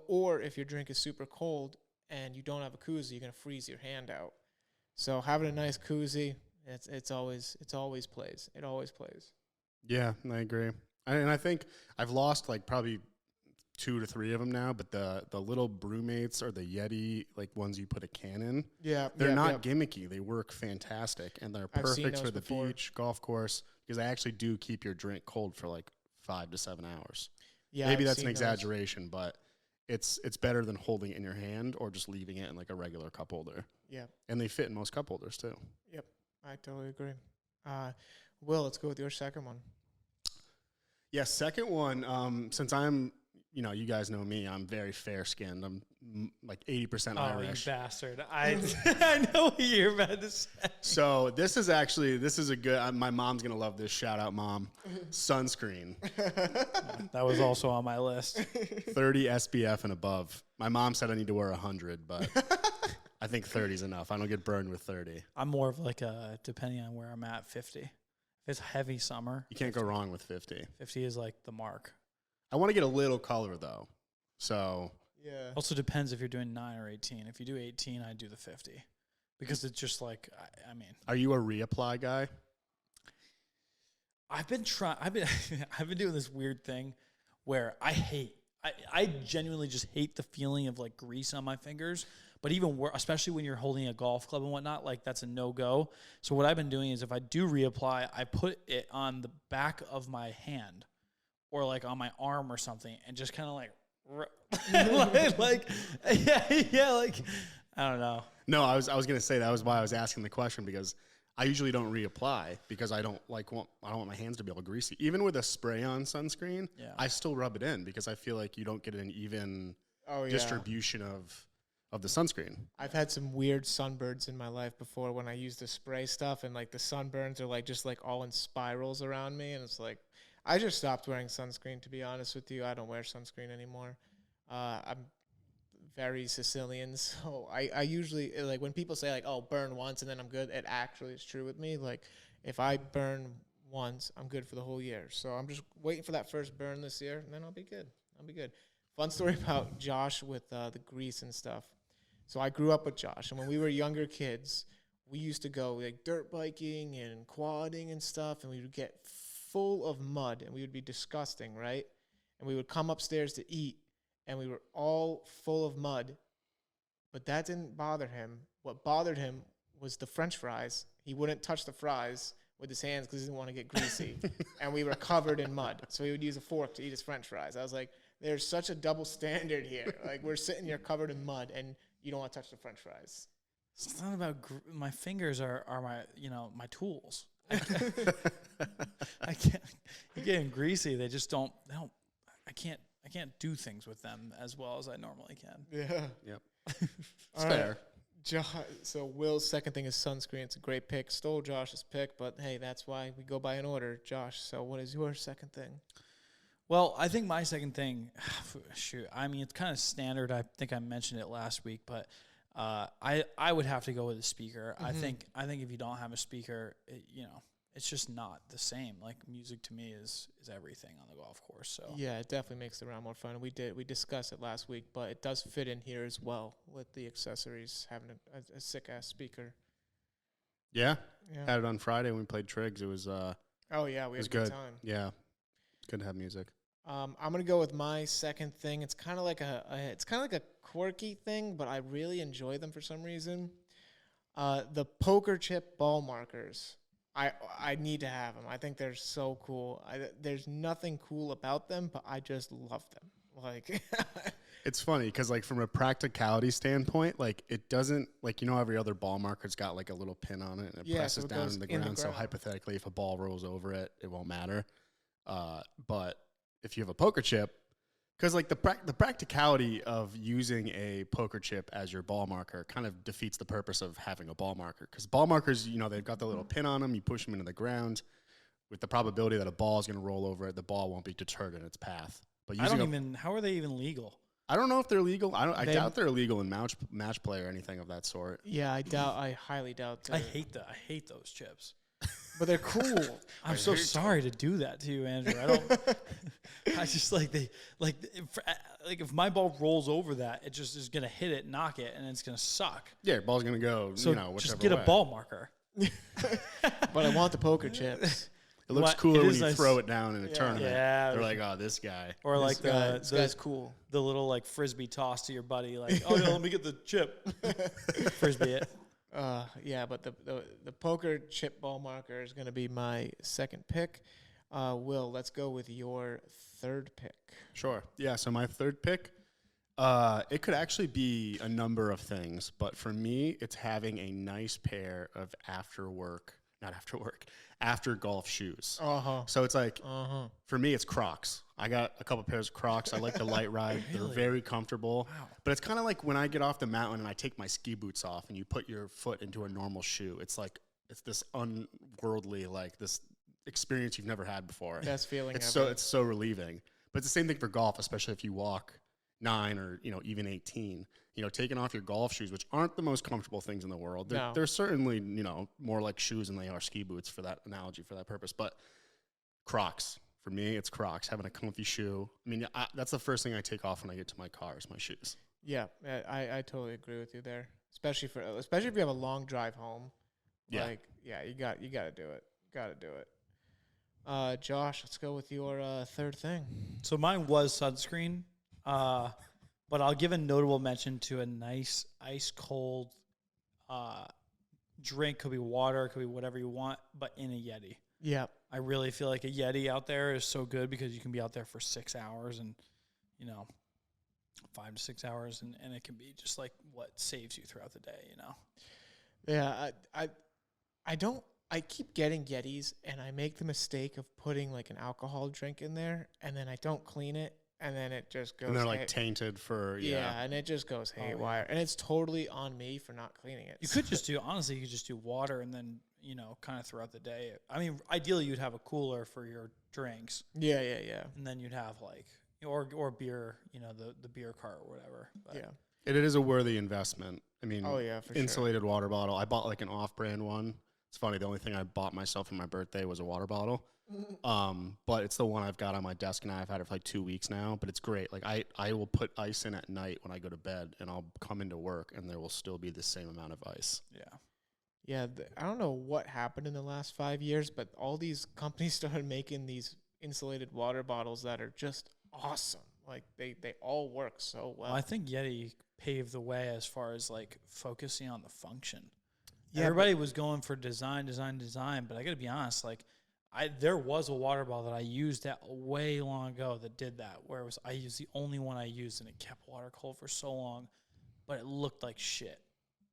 Or if your drink is super cold and you don't have a koozie, you're going to freeze your hand out. So having a nice koozie, it always plays. It always plays. Yeah, I agree. And I think I've lost probably 2 to 3 of them now, but the little brewmates or the Yeti ones you put a can in. Yeah, They're not gimmicky. They work fantastic, and they're I've seen perfect those for the before. beach, golf course, because they actually do keep your drink cold for 5 to 7 hours. Yeah, Maybe I've that's an seen those. exaggeration, but it's better than holding it in your hand or just leaving it in a regular cup holder. Yeah, And they fit in most cup holders too. I totally agree. Will, let's go with your second one. Yeah, second one, since I'm, you guys know me, I'm very fair-skinned. I'm 80% Irish. You bastard. I know what you're about to say. So this is a good, my mom's going to love this. Shout out, Mom. Sunscreen. That was also on my list. 30 SPF and above. My mom said I need to wear 100, but I think 30 is enough. I don't get burned with 30. I'm more of depending on where I'm at, 50. If it's heavy summer, You can't go wrong with 50. 50 is the mark. I want to get a little color, though. So, Yeah. Also depends if you're doing 9 or 18. If you do 18, I do the 50. Because it's just I mean. are you a reapply guy? I've been doing this weird thing where I genuinely just hate the feeling of grease on my fingers. But even especially when you're holding a golf club and whatnot, that's a no-go. So what I've been doing is if I do reapply, I put it on the back of my hand or on my arm or something and just kind of I don't know. No, I was going to say that was why I was asking the question, because I usually don't reapply because I don't want my hands to be all greasy. Even with a spray-on sunscreen, I still rub it in because I feel like you don't get an even distribution of the sunscreen. I've had some weird sunbirds in my life before when I use the spray stuff, and the sunburns are just all in spirals around me, and it's I just stopped wearing sunscreen, to be honest with you. I don't wear sunscreen anymore. I'm very Sicilian, so I usually when people say oh, burn once and then I'm good, it actually is true with me. If I burn once, I'm good for the whole year. So I'm just waiting for that first burn this year, and then I'll be good. Fun story about Josh with the grease and stuff. So I grew up with Josh, and when we were younger kids, we used to go dirt biking and quadding and stuff, and we would get full of mud, and we would be disgusting, right? and we would come upstairs to eat, and we were all full of mud. But that didn't bother him. What bothered him was the French fries. He wouldn't touch the fries with his hands because he didn't want to get greasy. And we were covered in mud. So he would use a fork to eat his French fries. I was like, there's such a double standard here. Like, we're sitting here covered in mud, and you don't want to touch the French fries. It's not about my fingers are my my tools. I can't getting greasy. They just don't. I can't do things with them as well as I normally can. Yeah. Yep. It's fair. So Will's second thing is sunscreen. It's a great pick. Stole Josh's pick, but hey, that's why we go by an order. Josh, so what is your second thing? Well, I think my second thing, shoot, I mean, it's kind of standard. I think I mentioned it last week, but I would have to go with a speaker. I think if you don't have a speaker, it's just not the same. Like, music to me is everything on the golf course. So Yeah, it definitely makes the round more fun. We discussed it last week, but it does fit in here as well with the accessories, having a sick ass speaker. Yeah. Had it on Friday when we played Triggs. It was Oh yeah, we had a good time. Yeah. Good to have music. I'm gonna go with my second thing. It's kind of like a quirky thing, but I really enjoy them for some reason. The poker chip ball markers. I need to have them. I think they're so cool. There's nothing cool about them, but I just love them. Like, it's funny because, like, from a practicality standpoint, like, it doesn't, like, every other ball marker's got like a little pin on it and it presses so it down goes in the in the ground. So ground. hypothetically, if a ball rolls over it, it won't matter. But if you have a poker chip, because like the practicality of using a poker chip as your ball marker kind of defeats the purpose of having a ball marker. Because ball markers, they've got the little pin on them. You push them into the ground with the probability that a ball is going to roll over it. The ball won't be deterred in its path. But how are they even legal? I don't know if they're legal. I doubt they're illegal in match play or anything of that sort. yeah, I highly doubt. I hate those chips. But they're cool. I'm so sorry to do that to you, Andrew. I just if my ball rolls over that, it just is gonna hit it, knock it, and it's gonna suck. Yeah, ball's gonna go. So whichever just get way. a ball marker. But I want the poker chips. It looks It cooler when is you nice. throw it down in a tournament. Yeah. They're like, oh, this guy. Or like This guy's cool. the little like frisbee toss to your buddy, like, oh yeah, let me get the chip. Frisbee it. Yeah, but the poker chip ball marker is going to be my second pick. Will, let's go with your third pick. Sure. Yeah, so my third pick, it could actually be a number of things, but for me, it's having a nice pair of after golf shoes. So it's like, for me, it's Crocs. I got a couple pairs of Crocs. I like the light ride. Really? They're very comfortable. Wow. But it's kind of like when I get off the mountain and I take my ski boots off and you put your foot into a normal shoe. It's like, it's this unworldly, like this experience you've never had before. Best feeling It's ever. so relieving. But it's the same thing for golf, especially if you walk 9 or even 18. Taking off your golf shoes, which aren't the most comfortable things in the world. They're, No. they're certainly more like shoes than they are ski boots for that analogy, for that purpose. But Crocs, for me, it's Crocs. Having a comfy shoe. I mean, that's the first thing I take off when I get to my car is my shoes. Yeah, I totally agree with you there. Especially if you have a long drive home. Yeah. Like, yeah, you got to do it. Got to do it. Josh, let's go with your third thing. So mine was sunscreen, but I'll give a notable mention to a nice ice cold drink. Could be water, could be whatever you want, but in a Yeti. Yeah. I really feel like a Yeti out there is so good because you can be out there for 6 hours and 5 to 6 hours, and it can be just like what saves you throughout the day. Yeah, I keep getting Yetis, and I make the mistake of putting like an alcohol drink in there, and then I don't clean it, and then it just goes. And they're like tainted for, yeah, and it just goes haywire, and it's totally on me for not cleaning it. You could just do water and then kind of throughout the day. I mean, ideally you'd have a cooler for your drinks. Yeah. And then you'd have like or beer, the beer cart or whatever. But Yeah. It is a worthy investment. I mean, Oh, yeah, for sure. insulated water bottle. I bought like an off-brand one. It's funny. The only thing I bought myself for my birthday was a water bottle. But it's the one I've got on my desk now. I've had it for like 2 weeks now, but it's great. Like I will put ice in at night when I go to bed, and I'll come into work and there will still be the same amount of ice. yeah. Yeah, I don't know what happened in the last 5 years, but all these companies started making these insulated water bottles that are just awesome. Like they all work so well. I think Yeti paved the way as far as like focusing on the function. Yeah, Everybody was going for design, but I got to be honest, like there was a water bottle that I used that way long ago that did that, where I used the only one I used and it kept water cold for so long, but it looked like shit.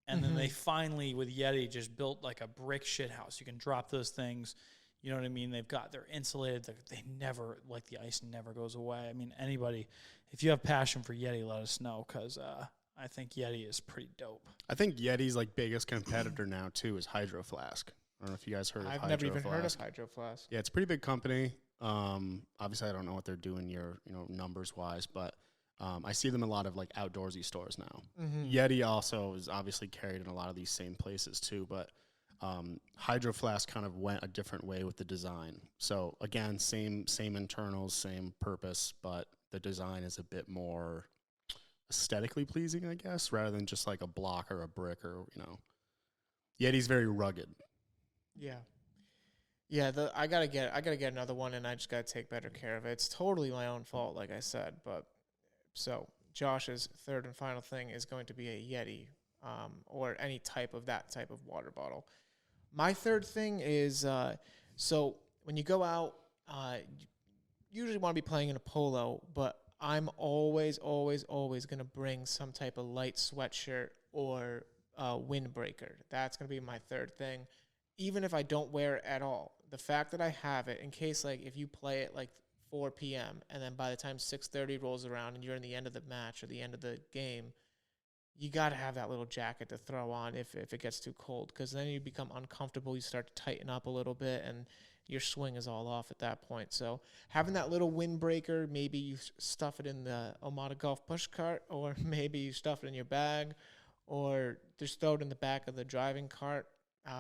And then they finally, with Yeti, just built like a brick shit house. You can drop those things. You know what I mean? They're insulated. They never, like the ice never goes away. I mean, anybody, if you have passion for Yeti, let us know, because I think Yeti is pretty dope. I think Yeti's like biggest competitor now too is Hydro Flask. I don't know if you guys heard of Hydro Flask. I've never even heard of Hydro Flask. Yeah, it's a pretty big company. Obviously, I don't know what they're doing numbers wise, but I see them in a lot of like outdoorsy stores now. Yeti also is obviously carried in a lot of these same places too, but Hydro Flask kind of went a different way with the design. So again, same internals, same purpose, but the design is a bit more aesthetically pleasing, I guess, rather than just like a block or a brick or Yeti's very rugged. Yeah. I gotta get another one, and I just gotta take better care of it. It's totally my own fault, like I said. But so Josh's third and final thing is going to be a Yeti, or any type of water bottle. My third thing is so when you go out, you usually want to be playing in a polo, but I'm always going to bring some type of light sweatshirt or windbreaker. That's going to be my third thing, even if I don't wear it at all. The fact that I have it in case, like, if you play it like 4 p.m. and then by the time 6:30 rolls around and you're in the end of the match or the end of the game, you got to have that little jacket to throw on if it gets too cold, because then you become uncomfortable. You start to tighten up a little bit, and your swing is all off at that point. So having that little windbreaker, maybe you stuff it in the OMADA Golf push cart, or maybe you stuff it in your bag, or just throw it in the back of the driving cart.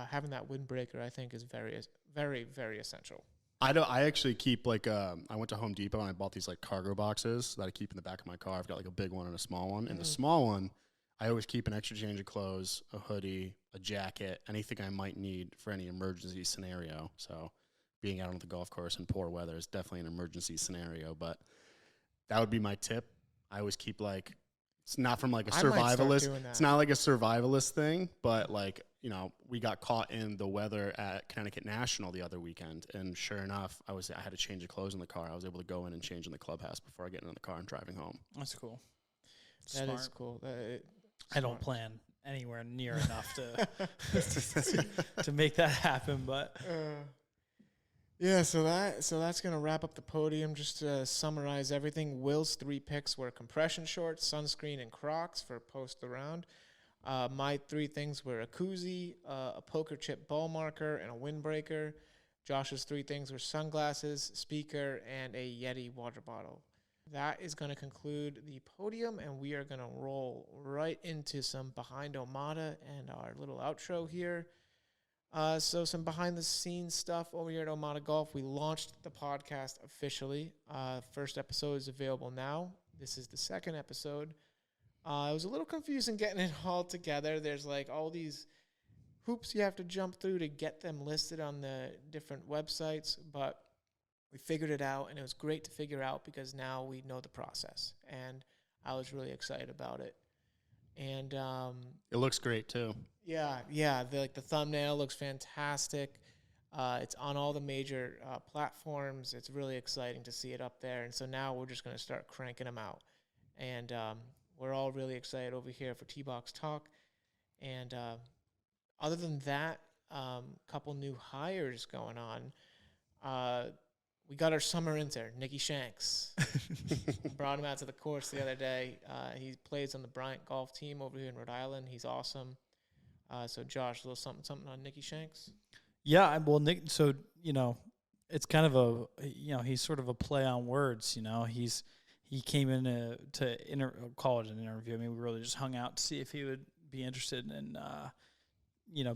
Having that windbreaker, I think, is very, very, very essential. I actually keep like I went to Home Depot and I bought these like cargo boxes that I keep in the back of my car. I've got like a big one and a small one. And the small one, I always keep an extra change of clothes, a hoodie, a jacket, anything I might need for any emergency scenario. So being out on the golf course in poor weather is definitely an emergency scenario. But that would be my tip. I always keep like, it's not from like a survivalist. It's not like a survivalist thing, but like, we got caught in the weather at Connecticut National the other weekend, and sure enough, I had to change of clothes in the car. I was able to go in and change in the clubhouse before I get into the car and driving home. That's cool. That is cool. I don't plan anywhere near enough to make that happen, but yeah. So that's gonna wrap up the podium. Just to summarize everything, Will's 3 picks were compression shorts, sunscreen, and Crocs for post the round. My 3 things were a koozie, a poker chip ball marker, and a windbreaker. Josh's 3 things were sunglasses, speaker, and a Yeti water bottle. That is going to conclude the podium, and we are going to roll right into some Behind OMADA and our little outro here. So some behind-the-scenes stuff over here at OMADA Golf. We launched the podcast officially. First episode is available now. This is the second episode. It was a little confusing getting it all together. There's like all these hoops you have to jump through to get them listed on the different websites, but we figured it out, and it was great to figure out because now we know the process, and I was really excited about it. And it looks great too. Yeah. The thumbnail looks fantastic. It's on all the major platforms. It's really exciting to see it up there, and so now we're just going to start cranking them out. And we're all really excited over here for T-Box Talk. And other than that, couple new hires going on. We got our summer intern, Nikki Shanks. Brought him out to the course the other day. He plays on the Bryant golf team over here in Rhode Island. He's awesome. So, Josh, a little something on Nikki Shanks? Yeah, well, Nick, so, it's kind of he's sort of a play on words, He came in to call it an interview. I mean, we really just hung out to see if he would be interested in,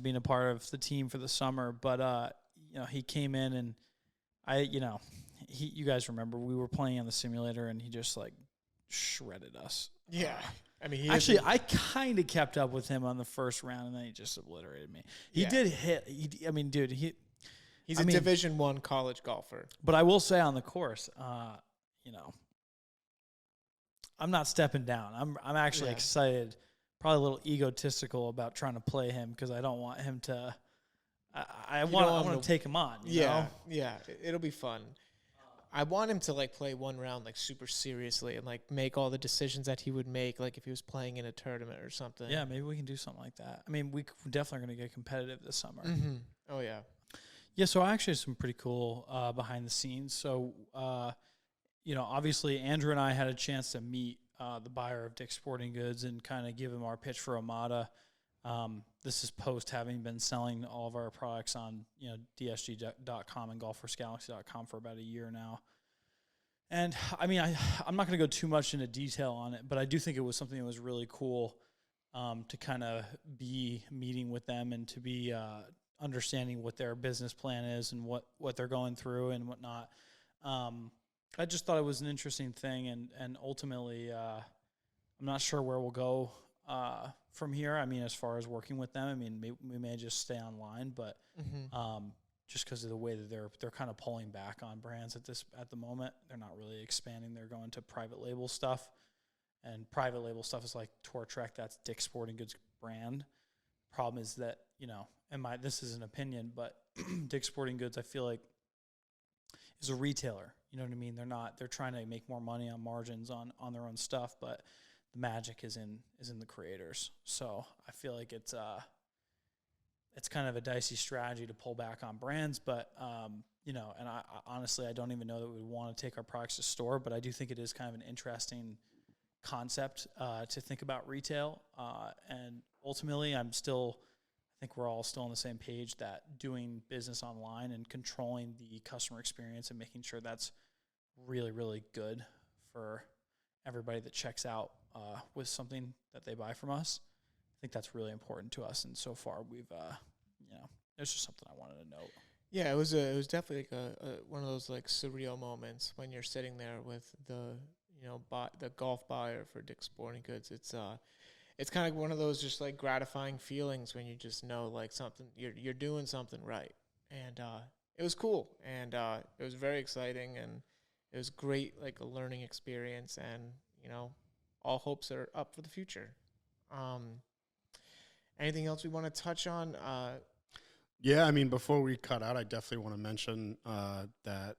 being a part of the team for the summer. But, he came in and you guys remember we were playing on the simulator and he just like shredded us. Yeah. I mean, I kind of kept up with him on the first round and then he just obliterated me. He did hit. He's a Division I college golfer. But I will say on the course, I'm not stepping down. I'm actually excited, probably a little egotistical about trying to play him because I don't want him to. I want to take him on. You know? Yeah, it'll be fun. I want him to like play one round like super seriously and like make all the decisions that he would make like if he was playing in a tournament or something. Yeah, maybe we can do something like that. I mean, we're definitely going to get competitive this summer. Mm-hmm. Oh yeah. Yeah, so actually some pretty cool behind the scenes. So, obviously Andrew and I had a chance to meet the buyer of Dick's Sporting Goods and kind of give him our pitch for OMADA. This is post having been selling all of our products on, DSG.com and golfersgalaxy.com for about a year now. And I mean, I'm not going to go too much into detail on it, but I do think it was something that was really cool to kind of be meeting with them and to be understanding what their business plan is and what they're going through and whatnot. I just thought it was an interesting thing, and ultimately, I'm not sure where we'll go from here. I mean, as far as working with them, I mean, we may just stay online, but just because of the way that they're kind of pulling back on brands at the moment, they're not really expanding. They're going to private label stuff, and private label stuff is like Tour Trek. That's Dick's Sporting Goods brand. Problem is that this is an opinion, but Dick's Sporting Goods, I feel like, is a retailer. You know what I mean? They're trying to make more money on margins on their own stuff, but the magic is in the creators. So I feel like it's kind of a dicey strategy to pull back on brands, but and I honestly, I don't even know that we want to take our products to store, but I do think it is kind of an interesting concept to think about retail. And ultimately, I think we're all still on the same page that doing business online and controlling the customer experience and making sure that's really, really good for everybody that checks out with something that they buy from us. I think that's really important to us. And so far we've, it's just something I wanted to note. Yeah, it was definitely like one of those like surreal moments when you're sitting there with the golf buyer for Dick's Sporting Goods. It's kind of one of those just like gratifying feelings when you just know like something you're doing something right, and it was cool, and it was very exciting, and it was great, like a learning experience, and all hopes are up for the future. Anything else we want to touch on? Yeah, I mean, before we cut out, I definitely want to mention that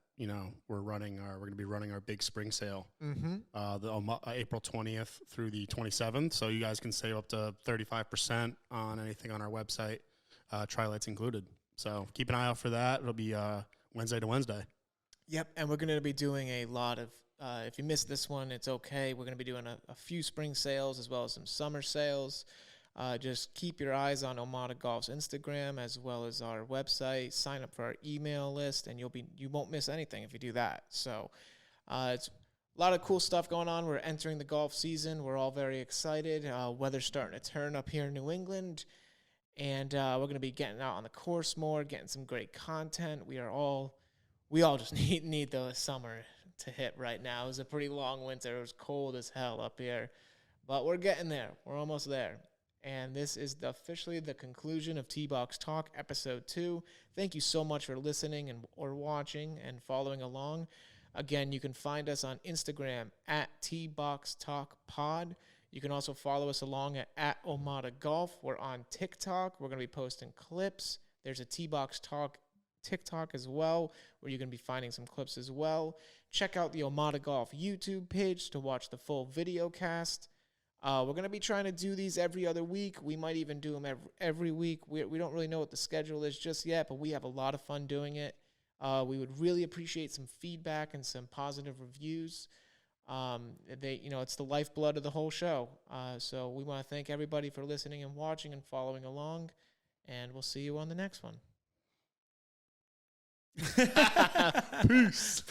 we're going to be running our big spring sale, April 20th through the 27th. So you guys can save up to 35% on anything on our website, Tri-Lights included. So keep an eye out for that. It'll be Wednesday to Wednesday. Yep, and we're going to be doing a lot of. If you missed this one, it's okay. We're going to be doing a few spring sales as well as some summer sales. Just keep your eyes on OMADA Golf's Instagram as well as our website. Sign up for our email list, and you won't miss anything if you do that. So it's a lot of cool stuff going on. We're entering the golf season. We're all very excited. Weather's starting to turn up here in New England, and we're going to be getting out on the course more, getting some great content. We all just need the summer to hit right now. It was a pretty long winter. It was cold as hell up here, but we're getting there. We're almost there. And this is officially the conclusion of T-Box Talk, Episode 2. Thank you so much for listening or watching and following along. Again, you can find us on Instagram at TBoxTalkPod. You can also follow us along at OMADA Golf. We're on TikTok. We're going to be posting clips. There's a T-Box Talk TikTok as well, where you're going to be finding some clips as well. Check out the OMADA Golf YouTube page to watch the full video cast. We're going to be trying to do these every other week. We might even do them every week. We don't really know what the schedule is just yet, but we have a lot of fun doing it. We would really appreciate some feedback and some positive reviews. It's the lifeblood of the whole show. So we want to thank everybody for listening and watching and following along, and we'll see you on the next one. Peace.